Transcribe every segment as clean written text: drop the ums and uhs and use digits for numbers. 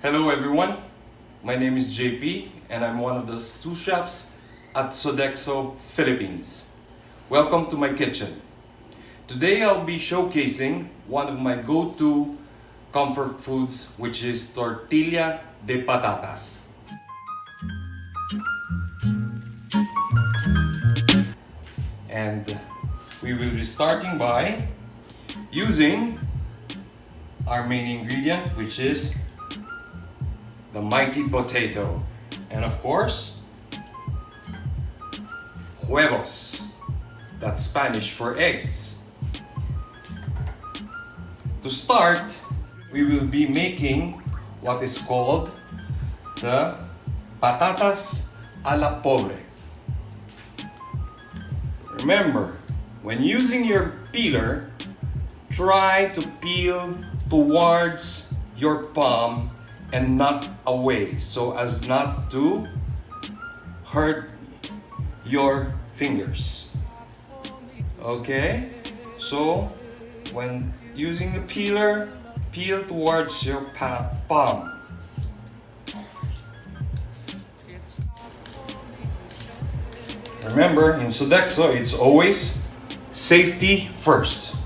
Hello everyone, my name is JP and I'm one of the sous chefs at Sodexo, Philippines. Welcome to my kitchen. Today I'll be showcasing one of my go-to comfort foods, which is tortilla de patatas. And we will be starting by using our main ingredient, which is the mighty potato, and of course huevos, that's Spanish for eggs. To start, we will be making what is called the patatas a la pobre. Remember, when using your peeler, try to peel towards your palm and not away, so as not to hurt your fingers. Okay? So, when using the peeler, peel towards your palm. Remember, in Sodexo, it's always safety first.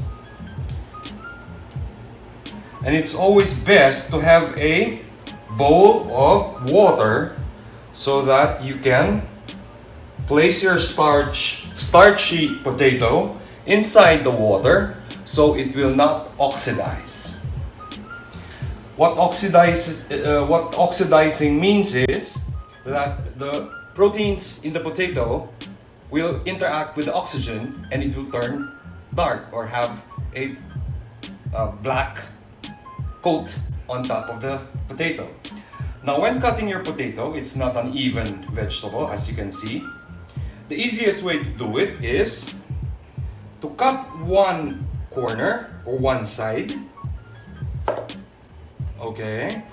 And it's always best to have a bowl of water so that you can place your starchy potato inside the water so it will not oxidize. What oxidizing means is that the proteins in the potato will interact with the oxygen and it will turn dark or have a black coat on top of the potato. Now, when cutting your potato, it's not an even vegetable, as you can see. The easiest way to do it is to cut one corner or one side, okay,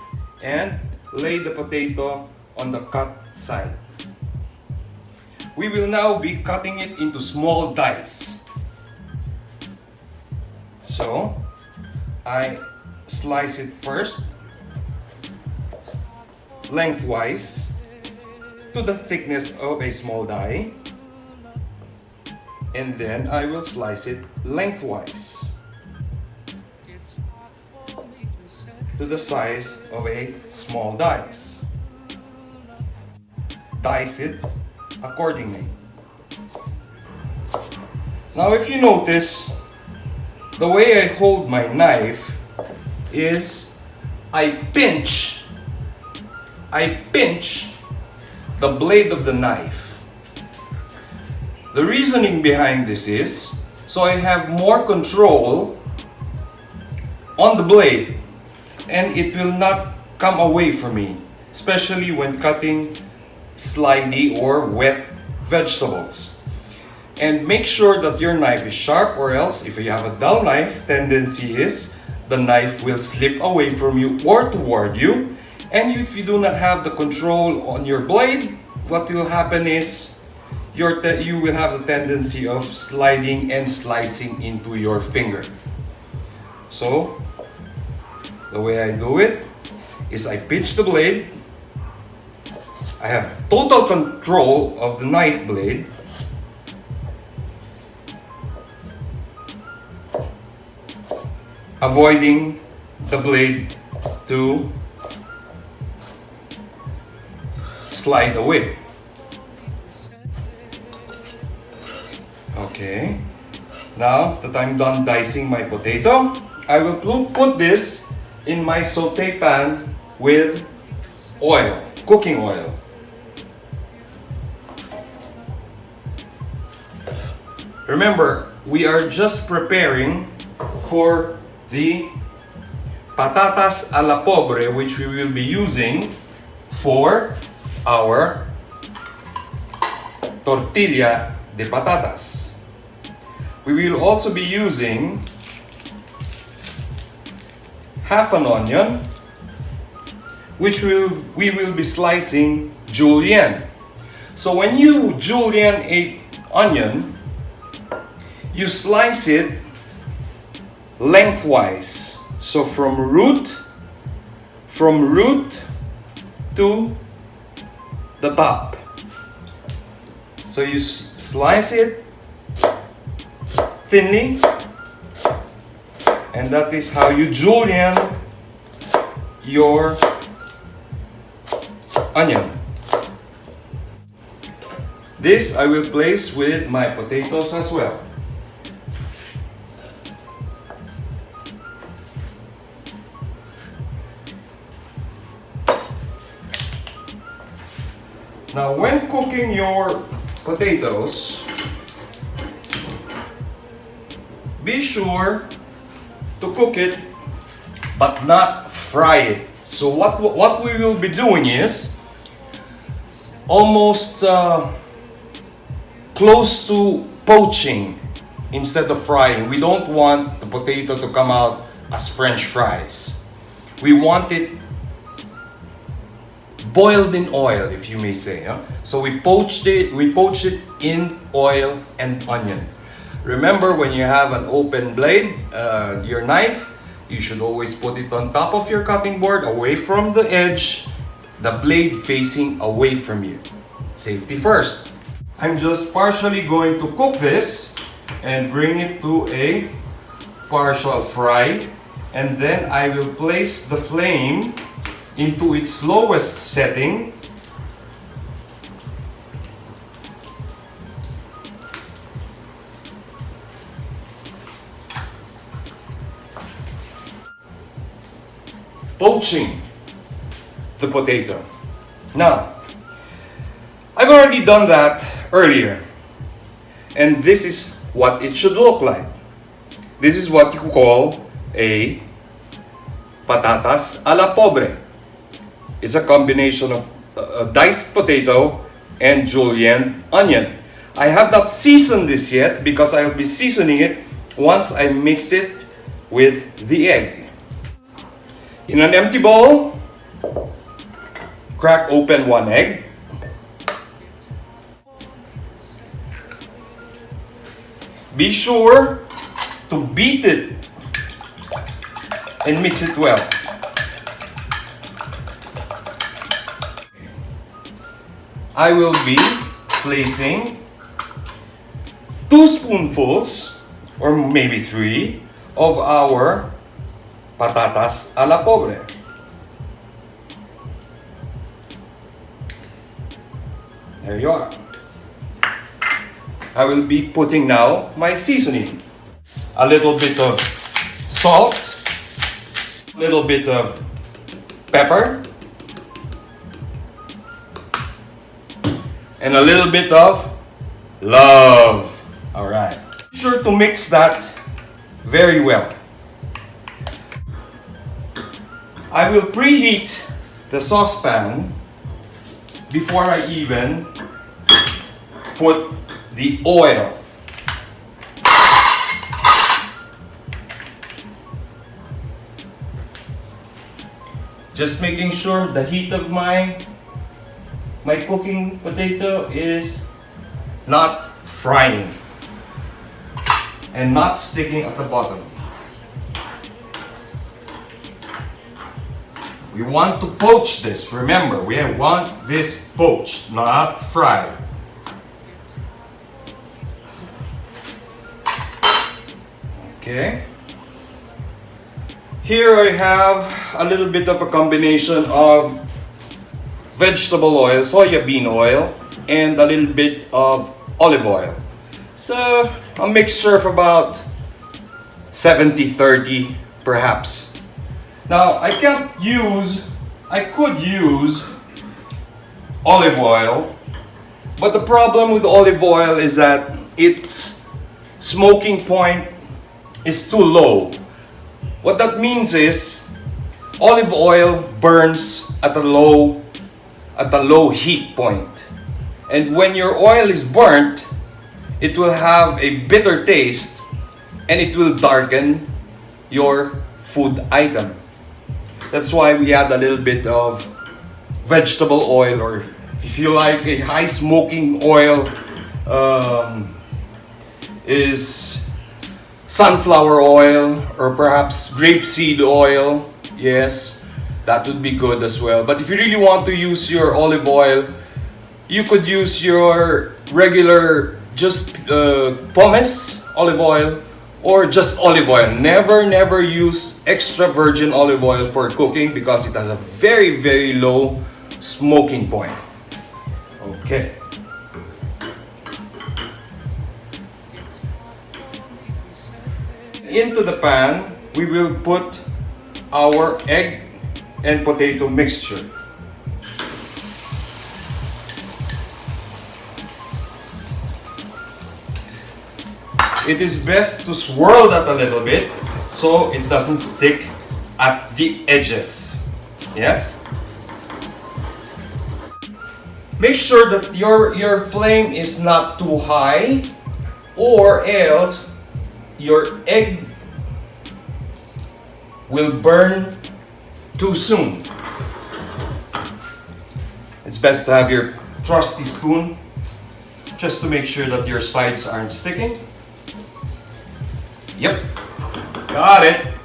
and lay the potato on the cut side. We will now be cutting it into small dice. So, I slice it first lengthwise to the thickness of a small die, and then I will slice it lengthwise to the size of a small dice. Dice it accordingly. Now, if you notice, the way I hold my knife is I pinch the blade of the knife. The reasoning behind this is so I have more control on the blade and it will not come away from me, especially when cutting slimy or wet vegetables. And make sure that your knife is sharp, or else if you have a dull knife, tendency is the knife will slip away from you or toward you, and if you do not have the control on your blade, what will happen is you will have the tendency of sliding and slicing into your finger. So the way I do it is I pinch the blade. I have total control of the knife blade. Avoiding the blade to slide away. Okay, now that I'm done dicing my potato, I will put this in my saute pan with oil, cooking oil. Remember, we are just preparing for the patatas a la pobre, which we will be using for our tortilla de patatas. We will also be using half an onion, which we will be slicing julienne. So when you julienne a onion, you slice it lengthwise. So from root from root to the top. So you slice it thinly, and that is how you julienne your onion. This I will place with my potatoes as well. Now, when cooking your potatoes, be sure to cook it but not fry it. So what we will be doing is almost close to poaching instead of frying. We don't want the potato to come out as French fries. We want it boiled in oil, if you may say. Huh? So we poached it in oil and onion. Remember, when you have an open blade, your knife, you should always put it on top of your cutting board, away from the edge, the blade facing away from you. Safety first. I'm just partially going to cook this and bring it to a partial fry, and then I will place the flame into its lowest setting. Poaching the potato. Now, I've already done that earlier, and this is what it should look like. This is what you call a patatas a la pobre. It's a combination of diced potato and julienne onion. I have not seasoned this yet because I'll be seasoning it once I mix it with the egg. In an empty bowl, crack open one egg. Be sure to beat it and mix it well. I will be placing 2 spoonfuls, or maybe 3, of our patatas a la pobre. There you are. I will be putting now my seasoning. A little bit of salt, a little bit of pepper, and a little bit of love. All right. Be sure to mix that very well. I will preheat the saucepan before I even put the oil. Just making sure the heat of my cooking potato is not frying and not sticking at the bottom. We want to poach this. Remember, we want this poached, not fried. Okay. Here I have a little bit of a combination of vegetable oil, soya bean oil, and a little bit of olive oil. So a mixture of about 70-30 perhaps. Now I could use olive oil, but the problem with olive oil is that its smoking point is too low. What that means is olive oil burns at a low heat point. And when your oil is burnt, it will have a bitter taste and it will darken your food item. That's why we add a little bit of vegetable oil, or if you like a high smoking oil, is sunflower oil or perhaps grapeseed oil. Yes, that would be good as well. But if you really want to use your olive oil, you could use your regular just pomace olive oil or just olive oil. Never use extra virgin olive oil for cooking because it has a very low smoking point. Okay. Into the pan, we will put our egg and potato mixture. It is best to swirl that a little bit so it doesn't stick at the edges. Yes? Make sure that your flame is not too high, or else your egg will burn too soon. It's best to have your trusty spoon just to make sure that your sides aren't sticking. Yep, got it.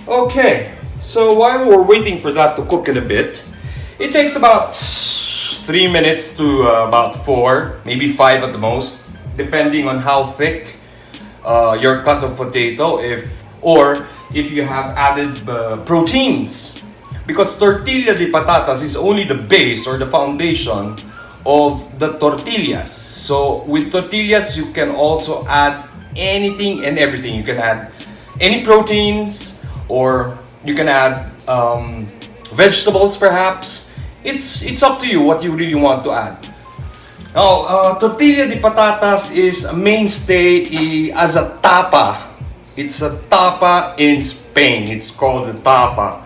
Okay, so while we're waiting for that to cook in a bit, it takes about 3 minutes to about 4, maybe 5 at the most, depending on how thick your cut of potato, or if you have added proteins. Because tortilla de patatas is only the base or the foundation of the tortillas. So with tortillas, you can also add anything and everything. You can add any proteins, or you can add vegetables perhaps. It's up to you what you really want to add. Now, tortilla de patatas is a mainstay as a tapa. It's a tapa in Spain. It's called a tapa.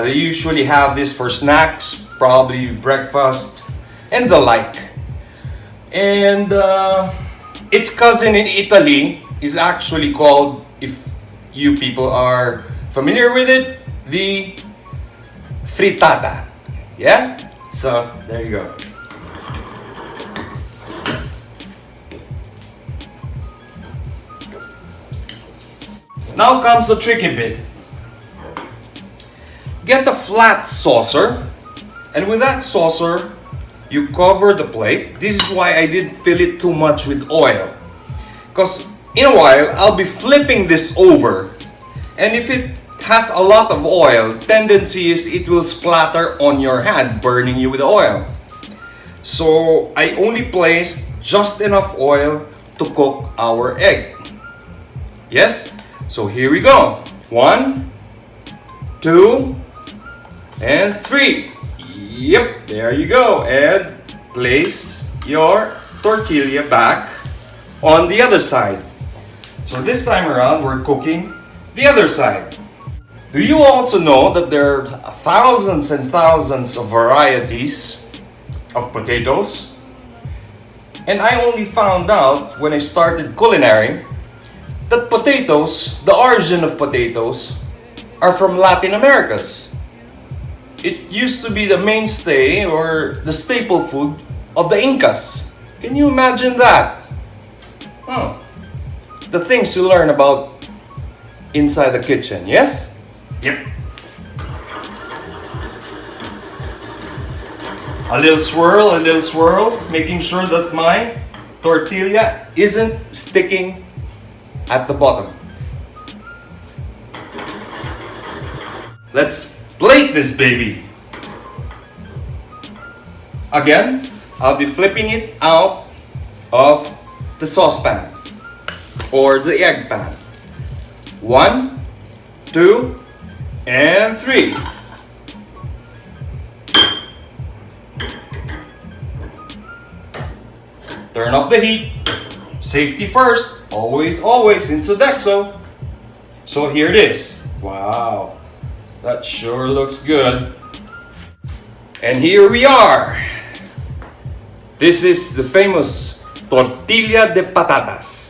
They usually have this for snacks, probably breakfast, and the like. And its cousin in Italy is actually called, if you people are familiar with it, the frittata. Yeah? So, there you go. Now comes the tricky bit. Get a flat saucer, and with that saucer, you cover the plate. This is why I didn't fill it too much with oil, because in a while I'll be flipping this over, and if it has a lot of oil, tendency is it will splatter on your hand, burning you with oil. So I only placed just enough oil to cook our egg. Yes? So here we go. 1, 2, and 3. Yep, there you go. And place your tortilla back on the other side. So this time around, we're cooking the other side. Do you also know that there are thousands and thousands of varieties of potatoes? And I only found out when I started culinary that potatoes, the origin of potatoes, are from Latin Americas. It used to be the mainstay or the staple food of the Incas. Can you imagine that? The things you learn about inside the kitchen, yes? Yep. A little swirl, making sure that my tortilla isn't sticking at the bottom. Let's plate this baby. Again, I'll be flipping it out of the saucepan or the egg pan. 1, 2, and 3. Turn off the heat. Safety first. Always in Sodexo. So here it is. Wow. That sure looks good. And here we are. This is the famous tortilla de patatas.